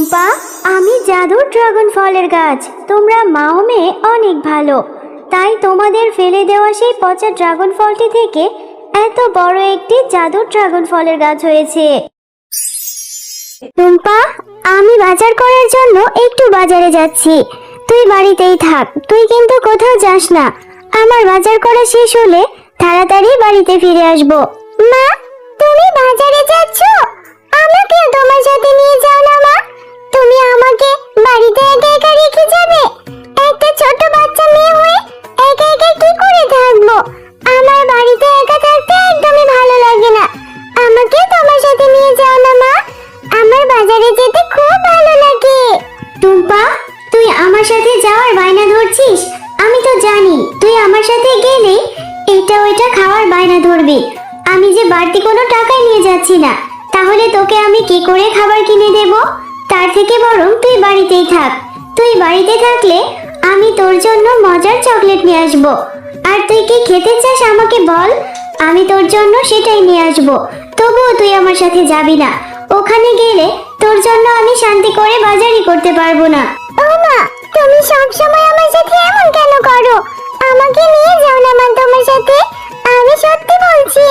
টুম্পা, আমি জাদুর ড্রাগন ফলের গাছ। তোমরা মা ও মেয়ে অনেক ভালো, তাই তোমাদের ফেলে দেওয়া সেই পচা ড্রাগন ফলটি থেকে এত বড় একটি জাদুর ড্রাগন ফলের গাছ হয়েছে। টুম্পা, আমি বাজার করার জন্য একটু বাজারে যাচ্ছি, তুই বাড়িতেই থাক, তুই কিন্তু কোথাও যাস না। আমার বাজার করা শেষ হলে তাড়াতাড়ি বাড়িতে ফিরে আসবো। মা, তুমি বাজারে যাচ্ছ? আমাকে তোমার সাথে নিয়ে যাও না মা। তুমি আমাকে বাড়িতে একা একা রেখে যাবে? একটা ছোট বাচ্চা মেয়ে হয়ে একা একা কি করে থাকবো? আমার বাড়িতে একা থাকতে একদমই ভালো লাগে না। আমাকে তোমার সাথে নিয়ে যাও না মা, আমার বাজারে যেতে খুব ভালো লাগে। টুম্পা, তুই আমার সাথে যাওয়ার বায়না ধরছিস? আমি তো জানি তুই আমার সাথে গেলে এটা ওইটা খাওয়ার বায়না ধরবি। আমি যে বাড়তি কোনো টাকাই নিয়ে যাচ্ছি না, তাহলে তোকে আমি কি করে খাবার কিনে দেব? তার থেকে বরং তুই বাড়িতেই থাক। তুই বাড়িতে থাকলে আমি তোর জন্য মজার চকলেট নিয়ে আসবো। আর তুই কি খেতে চাস আমাকে বল, আমি তোর জন্য সেটাই নিয়ে আসবো। তবুও তুই আমার সাথে যাবি না। ওখানে গেলে তোর জন্য আমি শান্তি করে বাজারই করতে পারবো না। ও মা, তুমি সব সময় আমার সাথে এমন কেন করো? আমাকে নিয়ে যাও না মা তোমার সাথে। আমি সত্যি বলছি,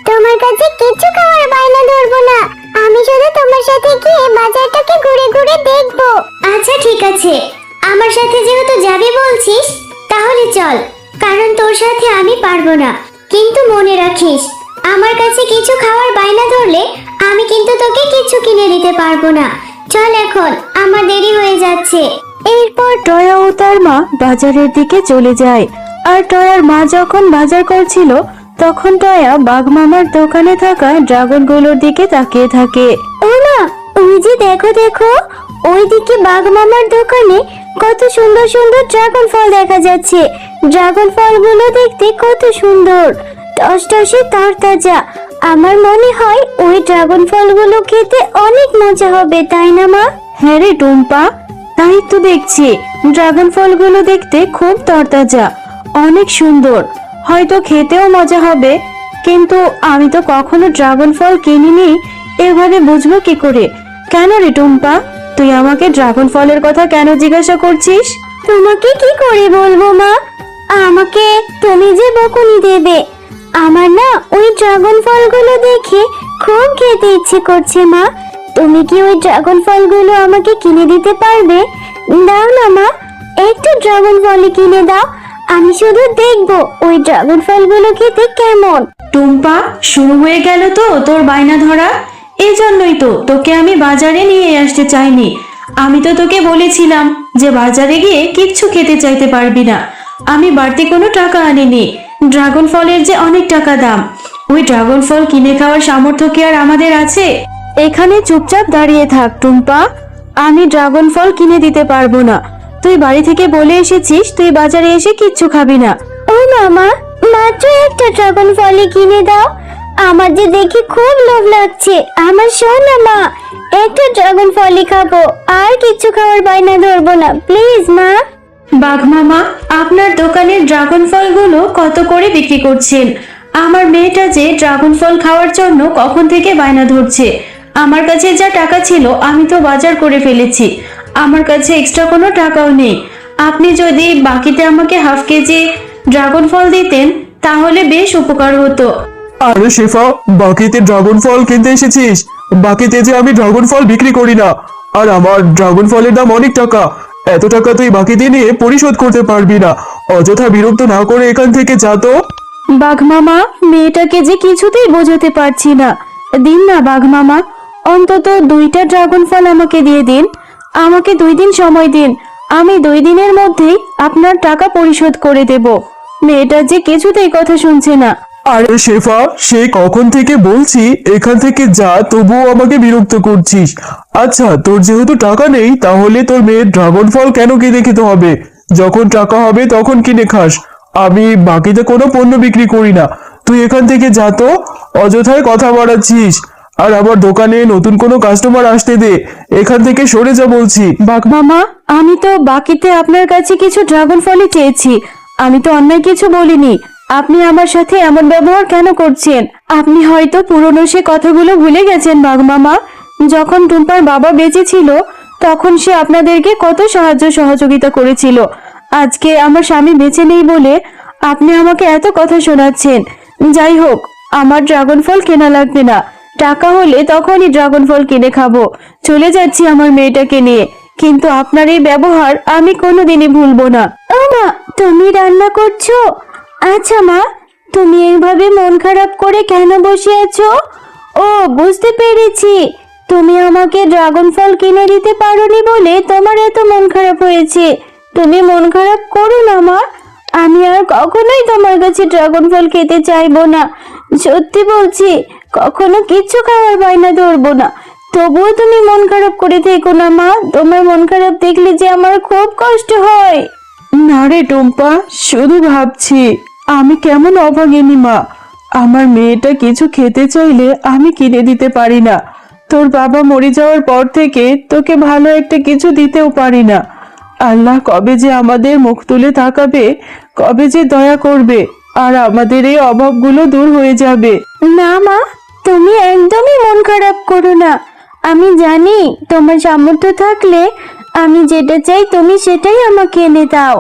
তোমার কাছে কিছু খাওয়ার বায়না ধরবো না। আমি শুধু তোমার সাথে গিয়ে বাজারটাকে ঘুরে ঘুরে দেখবো। আচ্ছা ঠিক আছে, আমার সাথে যেহেতু যাবি বলছিস তাহলে চল, কারণ তোর সাথে আমি পারবো না। কিন্তু মনে রাখিস, আমার কাছে কিছু খাওয়ার বায়না ধরলে আমি কিন্তু তোকে কিছু কিনে দিতে পারবো না। চল এখন, আমার দেরি হয়ে যাচ্ছে। এরপর টয়া ও তার মা বাজারের দিকে চলে যায়। আর টয়ার মা যখন বাজার করছিল তখন টয়া বাঘ মামার দোকানে থাকা ড্রাগনগুলোর দিকে তাকিয়ে থাকে। ও মা, ওই যে দেখো দেখো, ওইদিকে বাঘ মামার দোকানে কত সুন্দর সুন্দর ড্রাগন ফল দেখা যাচ্ছে। ড্রাগন ফলগুলো দেখতে কত সুন্দর, টসটসে তরতাজা। আমার মনে হয় ওই ড্রাগন ফলগুলো খেতে অনেক মজা হবে, তাই না মা? হ্যাঁ রে টুম্পা, তাই তো দেখছি ড্রাগন ফলগুলো দেখতে খুব তরতাজা, অনেক সুন্দর, হয়তো খেতেও মজা হবে। কিন্তু আমি তো কখনো ড্রাগন ফল কিনিনি, এভাবে বুঝবো কি করে? কেন রে টুম্পা, তুই আমাকে ড্রাগন ফলের কথা কেন জিজ্ঞাসা করছিস? তোমাকে কি করে বলবো মা, আমাকে তুমি যে বকুনি দেবে। আমার না ওই ড্রাগন ফলগুলো দেখে খুব খেতে ইচ্ছে করছে মা। তুমি কি ওই ড্রাগন ফলগুলো আমাকে কিনে দিতে পারবে? দাও না মা, একটা ড্রাগন ফলই কিনে দাও। আমি শুধু দেখবো ওই ড্রাগন ফলগুলো খেতে কেমন। টুম্পা, শুরু হয়ে গেল তো তোর বায়না ধরা। এই জন্যই তো তোকে আমি বাজারে নিয়ে আসতে চাইনি। আমি তো তোকে বলেছিলাম যে বাজারে গিয়ে কিচ্ছু খেতে চাইতে পারবি না। আমি বাড়তি কোনো টাকা আনিনি। ড্রাগন ফলের যে অনেক টাকা দাম, ওই ড্রাগন ফল কিনে খাওয়ার সামর্থ্য কি আর আমাদের আছে? এখানে চুপচাপ দাঁড়িয়ে থাক টুম্পা, আমি ড্রাগন ফল কিনে দিতে পারবো না। তুই বাড়ি থেকে বলে এসেছিস তুই বাজারে এসে কিচ্ছু খাবি না। ও মামা, মাত্র একটা ড্রাগন ফলই কিনে দাও। আমার যে দেখে খুব লোভ লাগছে। আমার সোনা মা, একটা ড্রাগন ফলই খাবো, আর কিছু খাওয়ার বায়না ধরবো না, প্লিজ মা। বাঘ মামা, আপনার দোকানের ড্রাগন ফলগুলো কত করে বিক্রি করছেন? আমার মেয়েটা যে ড্রাগন ফল খাওয়ার জন্য কখন থেকে বায়না ধরছে। আমার কাছে যা টাকা ছিল আমি তো বাজার করে ফেলেছি, আমার কাছে এক্সট্রা কোনো টাকাও নেই। আপনি যদি বাকিতে আমাকে হাফ কেজি ড্রাগন ফল দিতেন তাহলে বেশ উপকার হতো। আরে শেফা, বাকিতে ড্রাগন ফল কিনতে এসেছিস? বাকিতে যে আমি ড্রাগন ফল বিক্রি করি না, আর আমার ড্রাগন ফলের দাম অনেক টাকা। এত টাকা তুই বাকিতে নিয়ে পরিশোধ করতে পারবি না। অযথা বিরক্ত না করে এখান থেকে যা তো। বাঘ মামা, মেয়েটাকে যে কিছুতেই বোঝাতে পারছি না। দিন না বাঘ মামা, অন্তত 2টা ড্রাগন ফল আমাকে দিয়ে দিন। আমাকে 2 দিন সময় দিন, আমি 2 দিনের মধ্যেই আপনার টাকা পরিশোধ করে দেব। মেয়েটা যে কিছুতেই কথা শুনছে না। আরে শেফা, সেই কখন থেকে বলছি এখান থেকে যা, তবুও আমাকে বিরক্ত করছিস। আচ্ছা, তোর যেহেতু টাকা নেই তাহলে তোর মেয়ের ড্রাগন ফল কেন কিনে খেতে হবে? যখন টাকা হবে তখন কিনে খাস। আমি বাকিতে কোনো পণ্য বিক্রি করি না। তুই এখান থেকে যা তো, অযথায় কথা বাড়াচ্ছিস। আর আমার দোকানে নতুন কোনো কাস্টমার আসতে দে, এখান থেকে সরে যা বলছি। বাঘ মামা, আমি তো বাকিতে আপনার কাছে কিছু ড্রাগন ফলই চেয়েছি, আমি তো অন্যায় কিছু বলিনি। আপনি আমার সাথে এমন ব্যবহার কেন করছেন? আপনি হয়তো পুরনো সে কথাগুলো ভুলে গেছেন বাঘ মামা। যখন টুম্পার বাবা বেঁচে ছিল তখন সে আপনাদেরকে কত সাহায্য সহযোগিতা করেছিল। আজকে আমার স্বামী বেঁচে নেই বলে আপনি আমাকে এত কথা শোনাচ্ছেন। যাই হোক, আমার ড্রাগন ফল কেনা লাগবে না, টাকা হলে তখনই ড্রাগন ফল কিনে খাবো। চলে যাচ্ছি আমার মেয়েটাকে নিয়ে, কিন্তু আপনার এই ব্যবহার আমি কোনোদিনই ভুলবো না। ও মা, তুমি রান্না করছো? আচ্ছা মা, তুমি এইভাবে মন খারাপ করে কেন বসে আছো? ও, বুঝতে পেরেছি, তুমি আমাকে ড্রাগন ফল কিনে দিতে পারোনি বলে তোমার এত মন খারাপ হয়েছে। তুমি মন খারাপ করো না মা, আমি আর কখনোই তোমার কাছে ড্রাগন ফল খেতে চাইবো না। সত্যি বলছি, কখনো কিচ্ছু খাওয়ার বায়না ধরবো না। তবুও তুমি মন খারাপ করে থেকো না মা, তোমার মন খারাপ দেখলে যে আমার খুব কষ্ট হয়। না রে টুম্পা, শুধু ভাবছি আমি কেমন অভাগিনী মা। আমার মেয়েটা কিছু খেতে চাইলে আমি কিনে দিতে পারি না। তোর বাবা মরে যাওয়ার পর থেকে তোকে ভালো একটা কিছু দিতেও পারি না। আল্লাহ কবে যে আমাদের মুখ তুলে তাকাবে, কবে যে দয়া করবে, আর আমাদের এই অভাবগুলো দূর হয়ে যাবে। না মা, তুমি একদমই মন খারাপ করো না। আমি জানি তোমার সামর্থ্য থাকলে আমি যেটা চাই তুমি সেটাই আমাকে এনে দাও।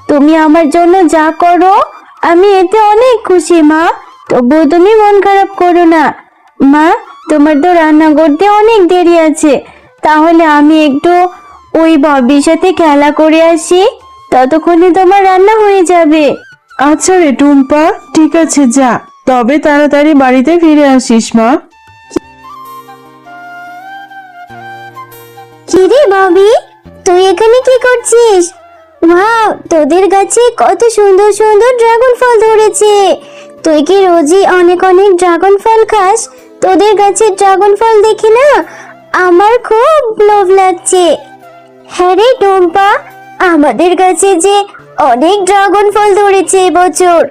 তুমি আমার জন্য যা করো আমি এতে অনেক খুশি মা। তবুও তুমি মন খারাপ করো না। মা, তোমার তো রান্না করতে অনেক দেরি আছে, তাহলে আমি একটু ওই ববির সাথে খেলা করে আসি, ততক্ষণে তোমার রান্না হয়ে যাবে। আচ্ছা রে টুম্পা, ঠিক আছে, যা, তবে তাড়াতাড়ি বাড়িতে ফিরে আসিস মা। কিরে ববি, তুই এখানে কি করছিস? ওয়াও, তোদের গাছে কত সুন্দর সুন্দর ড্রাগন ফল ধরেছে। তুই কি রোজই অনেক অনেক ড্রাগন ফল খাস? তোদের গাছের ড্রাগন ফল দেখে না আমার খুব লোভ লাগছে। হ্যাঁ রে টম্পা, আমাদের গাছে যে অনেক ড্রাগন ফল ধরেছে এবছর।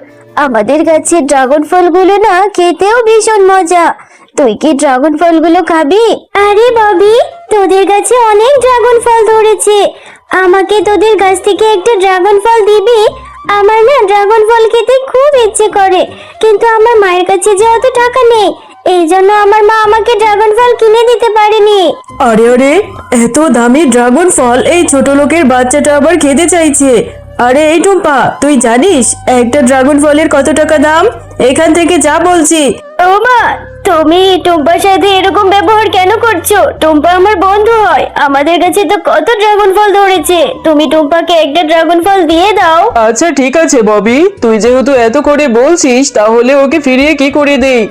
আমাদের গাছের ড্রাগন ফলগুলো না খেতেও ভীষণ মজা। তুই কি ড্রাগন ফলগুলো খাবি? আরে ববি, তোদের গাছে অনেক ড্রাগন ফল ধরেছে, আমাকে তোদের গাছ থেকে একটা ড্রাগন ফল দিবি? আমার না ড্রাগন ফল খেতে খুব ইচ্ছে করে, কিন্তু আমার মায়ের কাছে যে অত টাকা নেই, এই জন্য আমার মা আমাকে ড্রাগন ফল কিনে দিতে পারেনি। আরে আরে, এত দামি ড্রাগন ফল এই ছোট লোকের বাচ্চাটা আবার খেতে চাইছে। আরে এই টুম্পা, তুই জানিস একটা ড্রাগন ফলের কত টাকা দাম? এখান থেকে যা বলছি। ও মা, তুমি টুম্পার সাথে এরকম ব্যবহার কেন করছো? টুম্পা আমার বন্ধু হয়, আমাদের কাছে তো কত ড্রাগন ফল ধরেছে। তুমি টুম্পাকে একটা ড্রাগন ফল দিয়ে দাও। আচ্ছা ঠিক আছে ববি, তুই যেহেতু এত করে বলছিস তাহলে ওকে ফিরিয়ে কি করে দেই।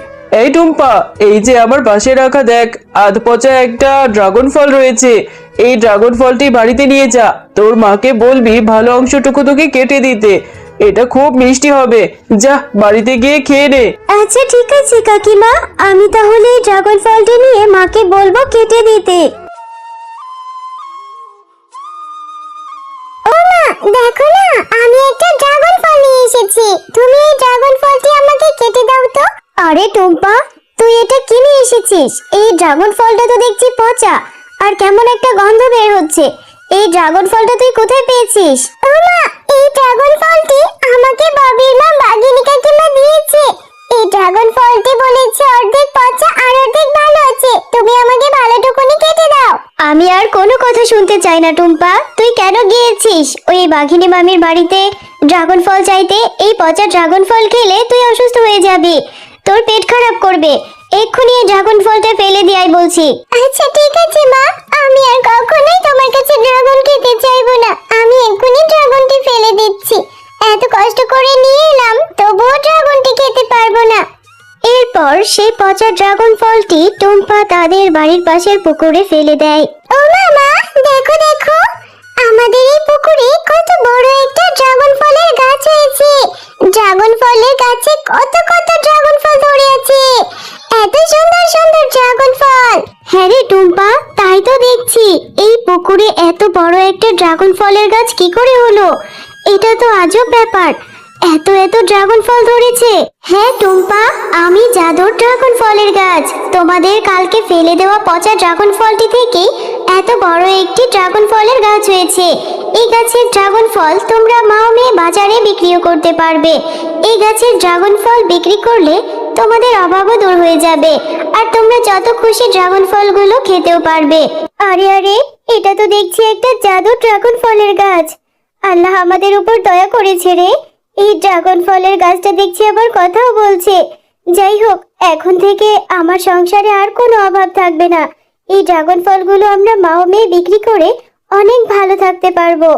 এই টুম্পা, এই যে আমার পাশে রাখা দেখ, আধ পচা একটা ড্রাগন ফল রয়েছে। এই ড্রাগন ফলটি বাড়িতে নিয়ে যা, তোর মাকে বলবি ভালো অংশটুকু তোকে কেটে দিতে। এটা খুব মিষ্টি হবে, যা বাড়িতে গিয়ে খেয়ে নে। আচ্ছা ঠিক আছে কাকিমা, আমি তাহলে এই ড্রাগন ফলটি নিয়ে মাকে বলবো কেটে দিতে। ও মা, দেখো না, আমি একটা ড্রাগন ফল নিয়ে এসেছি। তুমি এই ড্রাগন ফলটি আমাকে কেটে দাও তো। আরে টুম্পা, তুই এটা কি নিয়ে এসেছিস? এই ড্রাগন ফলটা তো দেখছি পচা, আর কেমন একটা গন্ধ বের হচ্ছে। এই ড্রাগন ফলটা তুই কোথায় পেয়েছিস? ও মা, এই ড্রাগন ফলটি আমাকে ববির মা বাঘিনী কাকিমা দিয়েছে। এই ড্রাগন ফলটি বলেছে অর্ধেক পচা আর অর্ধেক ভালো আছে, তুমি আমাকে ভালোটুকুনি কেটে দাও। আমি আর কোনো কথা শুনতে চাই না টুম্পা, তুই কেন গিয়েছিস ওই বাঘিনী মামির বাড়িতে ড্রাগন ফল চাইতে? এই পচা ড্রাগন ফল খেলে তুই অসুস্থ হয়ে যাবি, তোর পেট খারাপ করবে। এক্ষুনি এই ড্রাগন ফলটা ফেলে দিয়াই বলছি। আচ্ছা ঠিক আছে মা, আমি আর কখনোই তোমার কাছে ড্রাগন খেতে চাইবো না। আমি এক্ষুনি ড্রাগনটি ফেলে দিচ্ছি। এত কষ্ট করে নিয়ে এলাম, তবুও ড্রাগনটি খেতে পারবো না। এরপর সেই পচা ড্রাগন ফলটি টুম্পা তাদের বাড়ির পাশের পুকুরে ফেলে দেয়। ও মামা, দেখো দেখো, আমাদের এই পুকুরে কত বড় একটা ড্রাগন ফলের গাছ হয়েছে। ড্রাগন ফলের গাছে কত কত ড্রাগন ফল ধরে আছে, এত সুন্দর সুন্দর ড্রাগন ফল। হ্যাঁ রে টুম্পা, তাই তো দেখছি। এই পুকুরে এত বড় একটা ড্রাগন ফলের গাছ কি করে হলো? এটা তো আজব ব্যাপার, এত এত ড্রাগন ফল ধরেছে। হ্যাঁ টুম্পা, আমি জাদুর ড্রাগন ফলের গাছ। তোমাদের কালকে ফেলে দেওয়া পচা ড্রাগন ফলটি থেকে এত বড় একটি ড্রাগন ফলের গাছ হয়েছে। এই গাছের ড্রাগন ফল তোমরা মা ও মেয়ে বাজারে বিক্রিও করতে পারবে। এই গাছের ড্রাগন ফল বিক্রি করলে তোমাদের অভাবও দূর হয়ে যাবে, আর তোমরা যত খুশি ড্রাগন ফলগুলো খেতেও পারবে। আরে আরে, এটা তো দেখছি একটা জাদু ড্রাগন ফলের গাছ। আল্লাহ আমাদের উপর দয়া করেছে রে। এই ড্রাগন ফলের গাছটা দেখছি আবার কথাও বলছে। যাই হোক, এখন থেকে আমার সংসারে আর কোনো অভাব থাকবে না। এই ড্রাগন ফলগুলো আমরা মা ও মেয়ে বিক্রি করে অনেক ভালো থাকতে পারবো।